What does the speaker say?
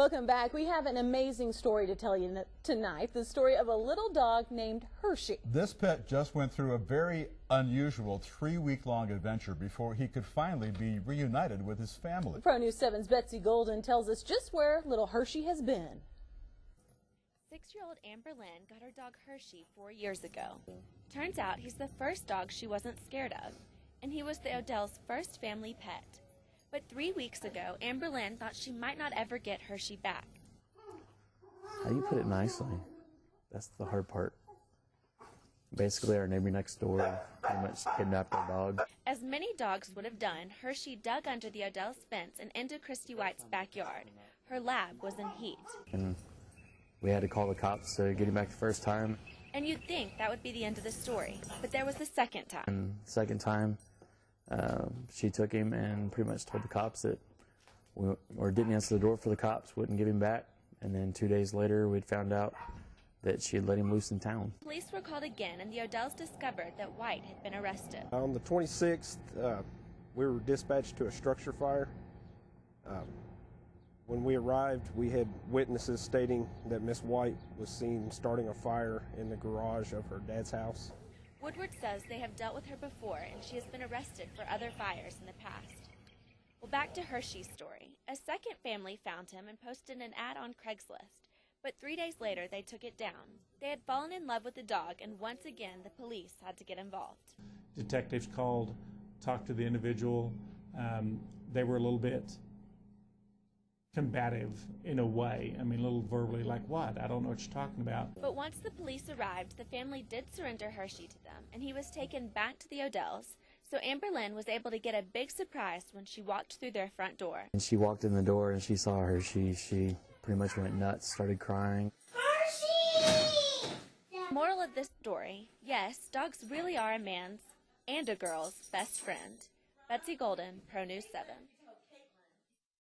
Welcome back. We have an amazing story to tell you tonight. The story of a little dog named Hershey. This pet just went through a very unusual 3-week-long adventure before he could finally be reunited with his family. Pro News 7's Betsy Golden tells us just where little Hershey has been. 6-year-old Amber Lynn got her dog Hershey 4 years ago. Turns out he's the first dog she wasn't scared of, and he was the O'Dells' first family pet. But 3 weeks ago, Amber Lynn thought she might not ever get Hershey back. How do you put it nicely? That's the hard part. Basically, our neighbor next door pretty much kidnapped our dog. As many dogs would have done, Hershey dug under the O'Dells' fence and into Christy White's backyard. Her lab was in heat. And we had to call the cops to get him back the first time. And you'd think that would be the end of the story, but there was the second time. And the second time, she took him and pretty much told the cops that or didn't answer the door for the cops, wouldn't give him back. And then 2 days later, we'd found out that she had let him loose in town. Police were called again, and the O'Dells discovered that White had been arrested. On the 26th, we were dispatched to a structure fire. When we arrived, we had witnesses stating that Miss White was seen starting a fire in the garage of her dad's house. Woodward says they have dealt with her before, and she has been arrested for other fires in the past. Well, back to Hershey's story. A second family found him and posted an ad on Craigslist, but 3 days later they took it down. They had fallen in love with the dog, and once again the police had to get involved. Detectives called, talked to the individual. They were a little bit combative in a way. I mean, a little verbally, like, what? I don't know what you're talking about. But once the police arrived, the family did surrender Hershey to them, and he was taken back to the O'Dells. So Amber Lynn was able to get a big surprise when she walked through their front door. And she walked in the door and she saw Hershey. She pretty much went nuts, started crying. Hershey! Moral of this story, yes, dogs really are a man's and a girl's best friend. Betsy Golden, Pro News 7.